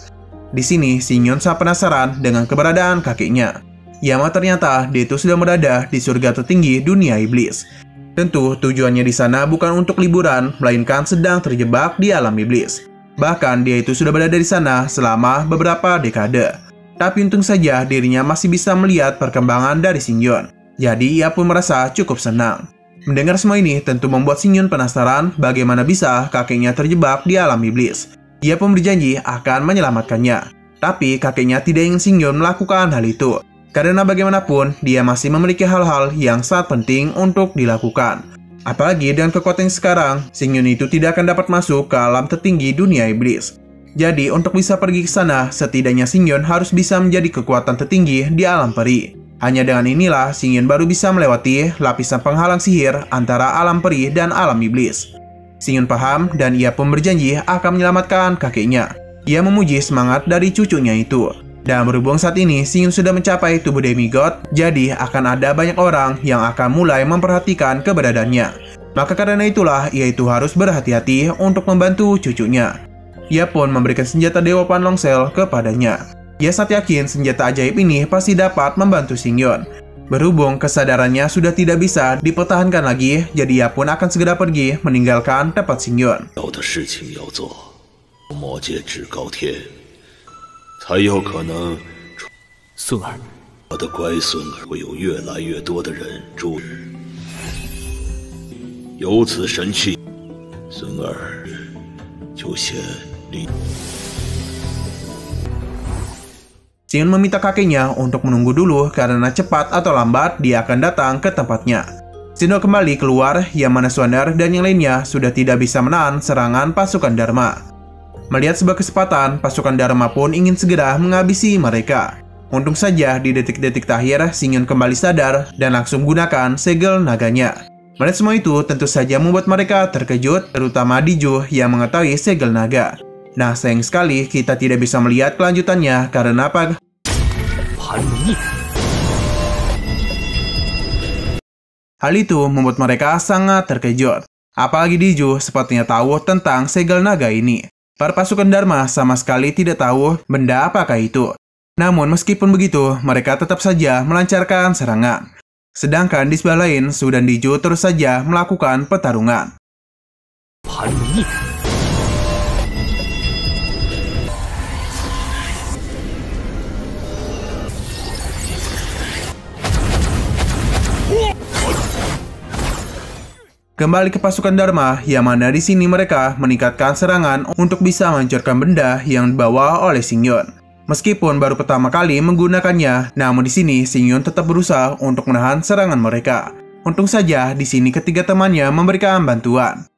Di sini Xingyon sangat penasaran dengan keberadaan kakeknya. Yama ternyata dia itu sudah berada di surga tertinggi dunia iblis. Tentu tujuannya di sana bukan untuk liburan, melainkan sedang terjebak di alam iblis. Bahkan dia itu sudah berada di sana selama beberapa dekade. Tapi untung saja dirinya masih bisa melihat perkembangan dari Xingyon. Jadi ia pun merasa cukup senang. Mendengar semua ini tentu membuat Xingyon penasaran bagaimana bisa kakeknya terjebak di alam iblis. Ia pun berjanji akan menyelamatkannya. Tapi kakeknya tidak ingin Xingyon melakukan hal itu. Karena bagaimanapun dia masih memiliki hal-hal yang sangat penting untuk dilakukan. Apalagi dengan kekuatan sekarang, Xingyon itu tidak akan dapat masuk ke alam tertinggi dunia iblis. Jadi untuk bisa pergi ke sana, setidaknya Xingyon harus bisa menjadi kekuatan tertinggi di alam peri. Hanya dengan inilah Xingyun baru bisa melewati lapisan penghalang sihir antara alam peri dan alam iblis. Xingyun paham dan ia pun berjanji akan menyelamatkan kakeknya. Ia memuji semangat dari cucunya itu. Dan berhubung saat ini Xingyun sudah mencapai tubuh demigod, jadi akan ada banyak orang yang akan mulai memperhatikan keberadaannya. Maka karena itulah ia itu harus berhati-hati untuk membantu cucunya. Ia pun memberikan senjata Dewa Pan Longsel kepadanya. Ia sangat yakin senjata ajaib ini pasti dapat membantu Xingyun. Berhubung kesadarannya sudah tidak bisa dipertahankan lagi, jadi ia pun akan segera pergi meninggalkan tempat Xingyun. Xingyun meminta kakeknya untuk menunggu dulu karena cepat atau lambat dia akan datang ke tempatnya. Shindo kembali keluar, yang mana Swander dan yang lainnya sudah tidak bisa menahan serangan pasukan Dharma. Melihat sebuah kesempatan, pasukan Dharma pun ingin segera menghabisi mereka. Untung saja di detik-detik terakhir, Xingyun kembali sadar dan langsung menggunakan segel naganya. Melihat semua itu tentu saja membuat mereka terkejut, terutama Diju yang mengetahui segel naga. Nah, sayang sekali kita tidak bisa melihat kelanjutannya karena apa? Hal itu membuat mereka sangat terkejut. Apalagi Diju sepertinya tahu tentang segel naga ini. Para pasukan Dharma sama sekali tidak tahu benda apakah itu. Namun meskipun begitu, mereka tetap saja melancarkan serangan. Sedangkan di sebelah lain, Su dan Diju terus saja melakukan pertarungan. Kembali ke pasukan Dharma, yang mana di sini mereka meningkatkan serangan untuk bisa menghancurkan benda yang dibawa oleh Xingyun. Meskipun baru pertama kali menggunakannya, namun di sini Xingyun tetap berusaha untuk menahan serangan mereka. Untung saja di sini ketiga temannya memberikan bantuan.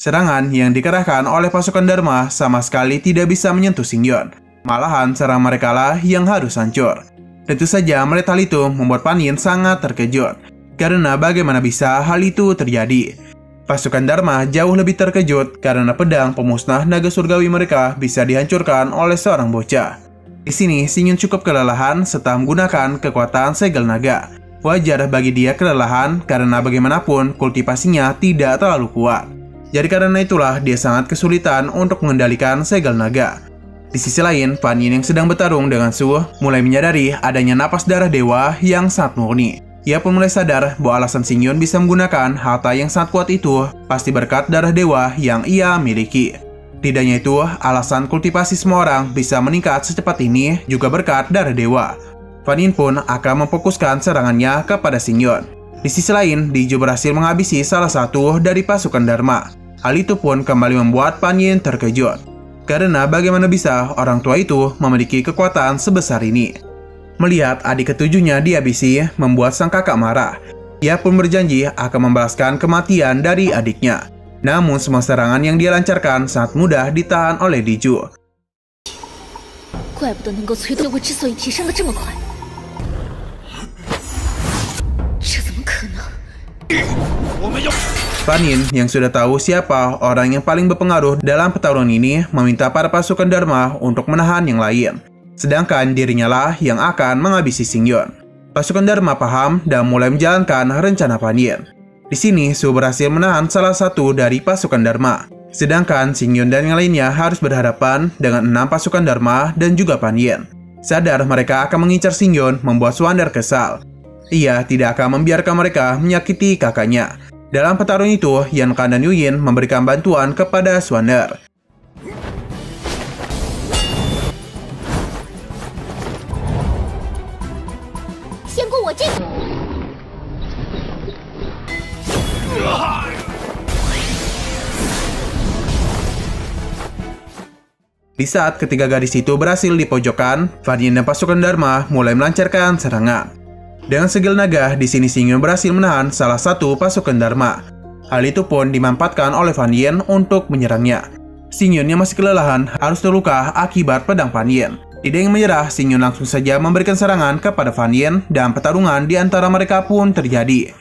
Serangan yang dikerahkan oleh pasukan Dharma sama sekali tidak bisa menyentuh Xingyun. Malahan serang mereka lah yang harus hancur. Tentu saja melihat hal itu membuat Pan Yin sangat terkejut. Karena bagaimana bisa hal itu terjadi? Pasukan Dharma jauh lebih terkejut karena pedang pemusnah naga surgawi mereka bisa dihancurkan oleh seorang bocah. Di sini Xingyun cukup kelelahan setelah menggunakan kekuatan segel naga. Wajar bagi dia kelelahan karena bagaimanapun kultivasinya tidak terlalu kuat. Jadi karena itulah dia sangat kesulitan untuk mengendalikan segel naga. Di sisi lain, Pan Yin yang sedang bertarung dengan Su mulai menyadari adanya napas darah dewa yang sangat murni. Ia pun mulai sadar bahwa alasan Xingyun bisa menggunakan harta yang sangat kuat itu pasti berkat darah dewa yang ia miliki. Tidaknya itu, alasan kultivasi semua orang bisa meningkat secepat ini juga berkat darah dewa. Pan Yin pun akan memfokuskan serangannya kepada Xingyun. Di sisi lain, Diju berhasil menghabisi salah satu dari pasukan Dharma. Hal itu pun kembali membuat Pan Yin terkejut. Karena bagaimana bisa orang tua itu memiliki kekuatan sebesar ini? Melihat adik ketujuhnya dihabisi, membuat sang kakak marah. Ia pun berjanji akan membalaskan kematian dari adiknya. Namun semua serangan yang dia lancarkan sangat mudah ditahan oleh Diju. Pan Yin yang sudah tahu siapa orang yang paling berpengaruh dalam pertarungan ini meminta para pasukan Dharma untuk menahan yang lain. Sedangkan dirinya lah yang akan menghabisi Xingyun. Pasukan Dharma paham dan mulai menjalankan rencana Pan Yin. Di sini Su berhasil menahan salah satu dari pasukan Dharma. Sedangkan Xingyun dan yang lainnya harus berhadapan dengan 6 pasukan Dharma dan juga Pan Yin. Sadar mereka akan mengincar Xingyun membuat Swander kesal. Ia tidak akan membiarkan mereka menyakiti kakaknya. Dalam pertarungan itu, Yan Kan dan Yu Yin memberikan bantuan kepada Swander. Di saat ketiga gadis itu berhasil dipojokkan, Fan Yin dan pasukan Dharma mulai melancarkan serangan. Dengan segel naga, di sini Xing Yun berhasil menahan salah satu pasukan Dharma. Hal itu pun dimanfaatkan oleh Fan Yin untuk menyerangnya. Xing Yun yang masih kelelahan harus terluka akibat pedang Fan Yin. Tidak ingin menyerah, Xing Yun langsung saja memberikan serangan kepada Fan Yin dan pertarungan di antara mereka pun terjadi.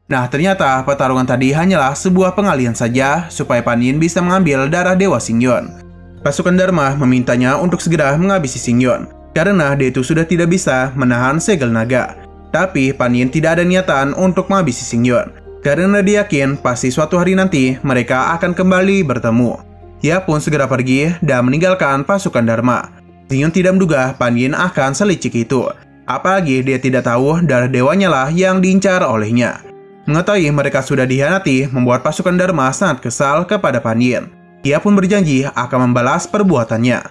Nah, ternyata pertarungan tadi hanyalah sebuah pengalihan saja supaya Fan Yin bisa mengambil darah Dewa Xing Yun. Pasukan Dharma memintanya untuk segera menghabisi Xing Yun, karena dia itu sudah tidak bisa menahan segel naga. Tapi Fan Yin tidak ada niatan untuk menghabisi Xing Yun, karena dia yakin pasti suatu hari nanti mereka akan kembali bertemu. Ia pun segera pergi dan meninggalkan pasukan Dharma. Xing Yun tidak menduga Fan Yin akan selicik itu, apalagi dia tidak tahu darah dewanya lah yang diincar olehnya. Mengetahui mereka sudah dikhianati membuat pasukan Dharma sangat kesal kepada Fan Yin. Ia pun berjanji akan membalas perbuatannya.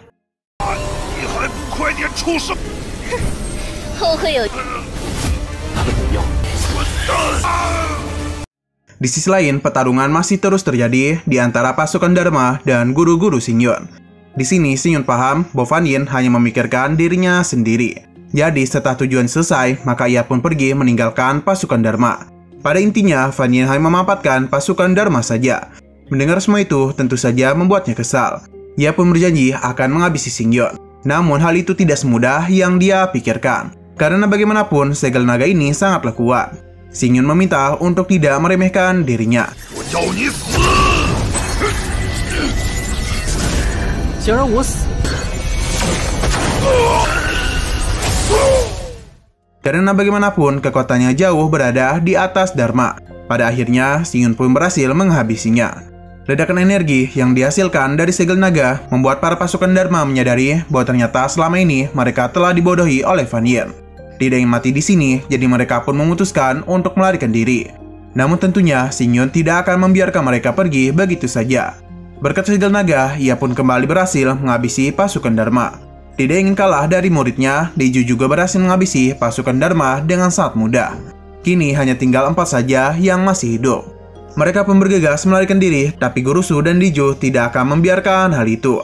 Di sisi lain, pertarungan masih terus terjadi di antara pasukan Dharma dan guru-guru Xing Yun. Di sini, Xing Yun paham bahwa Fan Yin hanya memikirkan dirinya sendiri. Jadi, setelah tujuan selesai, maka ia pun pergi meninggalkan pasukan Dharma. Pada intinya, Fan Yin hanya memanfaatkan pasukan Dharma saja. Mendengar semua itu tentu saja membuatnya kesal. Ia pun berjanji akan menghabisi Xing Yun. Namun hal itu tidak semudah yang dia pikirkan. Karena bagaimanapun segel naga ini sangatlah kuat. Xing Yun meminta untuk tidak meremehkan dirinya. Karena bagaimanapun kekuatannya jauh berada di atas Dharma. Pada akhirnya Xing Yun pun berhasil menghabisinya. Ledakan energi yang dihasilkan dari segel naga membuat para pasukan Dharma menyadari bahwa ternyata selama ini mereka telah dibodohi oleh Fan Yin. Tidak ingin mati di sini, jadi mereka pun memutuskan untuk melarikan diri. Namun tentunya Xing Yun tidak akan membiarkan mereka pergi begitu saja. Berkat segel naga, ia pun kembali berhasil menghabisi pasukan Dharma. Tidak ingin kalah dari muridnya, Diju juga berhasil menghabisi pasukan Dharma dengan sangat mudah. Kini hanya tinggal 4 saja yang masih hidup. Mereka pun bergegas melarikan diri, tapi Guru Su dan Diju tidak akan membiarkan hal itu.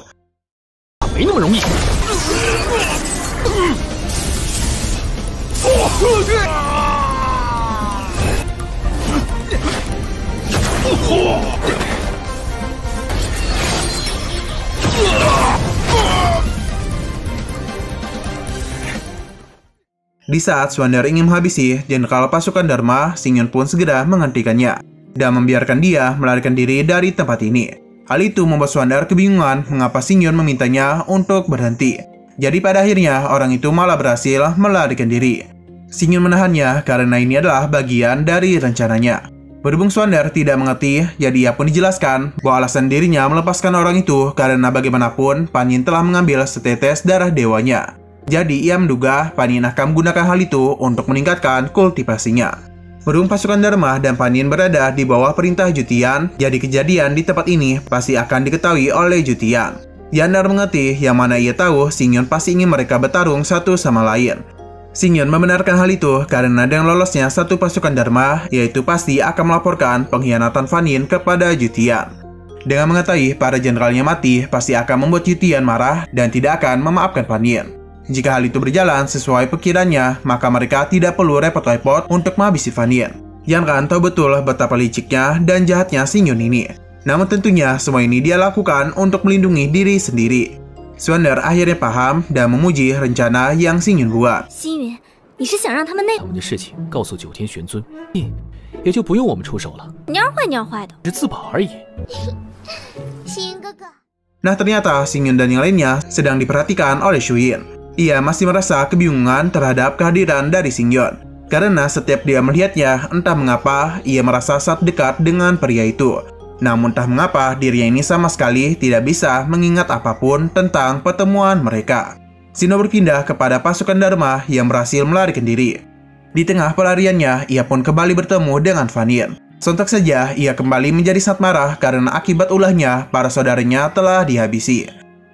Di saat Swander ingin menghabisi jenderal pasukan Dharma, Xing Yun pun segera menghentikannya dan membiarkan dia melarikan diri dari tempat ini. Hal itu membuat Swander kebingungan mengapa Xing Yun memintanya untuk berhenti. Jadi pada akhirnya orang itu malah berhasil melarikan diri. Xing Yun menahannya karena ini adalah bagian dari rencananya. Berhubung Swander tidak mengerti, jadi ia pun dijelaskan bahwa alasan dirinya melepaskan orang itu karena bagaimanapun Fan Yin telah mengambil setetes darah dewanya. Jadi ia menduga Fan Yin akan menggunakan hal itu untuk meningkatkan kultivasinya. Berhubung pasukan Dharma dan Fan Yin berada di bawah perintah Jutian, jadi kejadian di tempat ini pasti akan diketahui oleh Jutian. Yandar mengerti yang mana ia tahu Xing Yun pasti ingin mereka bertarung satu sama lain. Xing Yun membenarkan hal itu karena dengan lolosnya satu pasukan Dharma, yaitu pasti akan melaporkan pengkhianatan Fan Yin kepada Jutian. Dengan mengetahui para jenderalnya mati, pasti akan membuat Jutian marah dan tidak akan memaafkan Fan Yin. Jika hal itu berjalan sesuai pikirannya, maka mereka tidak perlu repot-repot untuk menghabisi Fan Yin. Yan kan tahu betul betapa liciknya dan jahatnya Xing Yun ini. Namun tentunya semua ini dia lakukan untuk melindungi diri sendiri. Swander akhirnya paham dan memuji rencana yang Xing Yun buat. 星云，你是想让他们那……我们的事情告诉九天玄尊，也就不用我们出手了，蔫坏的。是自保而已。星云哥哥， Nah ternyata Xing Yun dan yang lainnya sedang diperhatikan oleh Shu Yin. Ia masih merasa kebingungan terhadap kehadiran dari Xing Yun. Karena setiap dia melihatnya, entah mengapa ia merasa sangat dekat dengan pria itu. Namun entah mengapa dirinya ini sama sekali tidak bisa mengingat apapun tentang pertemuan mereka. Shino berpindah kepada pasukan Dharma yang berhasil melarikan diri. Di tengah pelariannya, ia pun kembali bertemu dengan Fan Yin. Sontak saja ia kembali menjadi sangat marah karena akibat ulahnya para saudaranya telah dihabisi.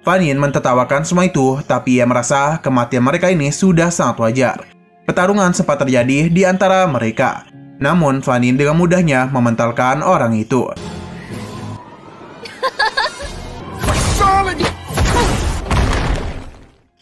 Fan Yin mentertawakan semua itu, tapi ia merasa kematian mereka ini sudah sangat wajar. Pertarungan sempat terjadi di antara mereka. Namun, Fan Yin dengan mudahnya mementalkan orang itu.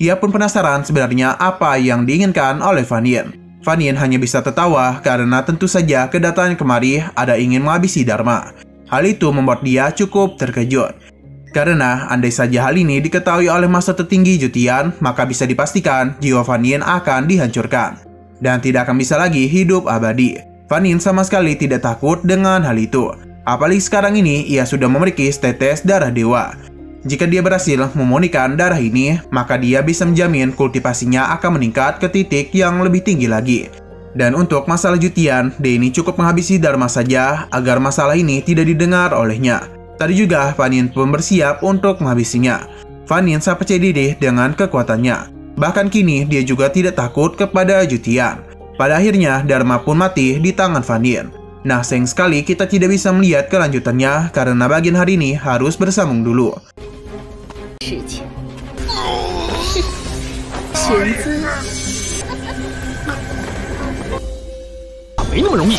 Ia pun penasaran sebenarnya apa yang diinginkan oleh Fan Yin. Fan Yin hanya bisa tertawa karena tentu saja kedatangan kemari ada ingin menghabisi Dharma. Hal itu membuat dia cukup terkejut. Karena andai saja hal ini diketahui oleh masa tertinggi Jutian, maka bisa dipastikan jiwa Fan Yin akan dihancurkan. Dan tidak akan bisa lagi hidup abadi. Fan Yin sama sekali tidak takut dengan hal itu. Apalagi sekarang ini ia sudah memiliki tetes darah dewa. Jika dia berhasil memurnikan darah ini, maka dia bisa menjamin kultivasinya akan meningkat ke titik yang lebih tinggi lagi. Dan untuk masalah Jutian, dia ini cukup menghabisi Dharma saja agar masalah ini tidak didengar olehnya. Tadi juga Fan Yin pun bersiap untuk menghabisinya. Fan Yin sangat percaya diri dengan kekuatannya. Bahkan kini dia juga tidak takut kepada Jutian. Pada akhirnya Dharma pun mati di tangan Fan Yin. Nah, sayang sekali kita tidak bisa melihat kelanjutannya karena bagian hari ini harus bersambung dulu.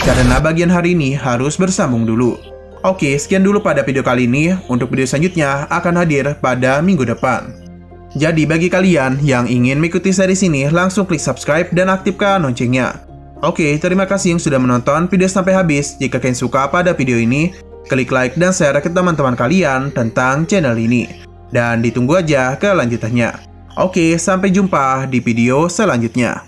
Karena bagian hari ini harus bersambung dulu. Oke, sekian dulu pada video kali ini. Untuk video selanjutnya akan hadir pada minggu depan. Jadi bagi kalian yang ingin mengikuti series ini, langsung klik subscribe dan aktifkan loncengnya. Oke, terima kasih yang sudah menonton video sampai habis. Jika kalian suka pada video ini, klik like dan share ke teman-teman kalian tentang channel ini. Dan ditunggu aja kelanjutannya. Oke, sampai jumpa di video selanjutnya.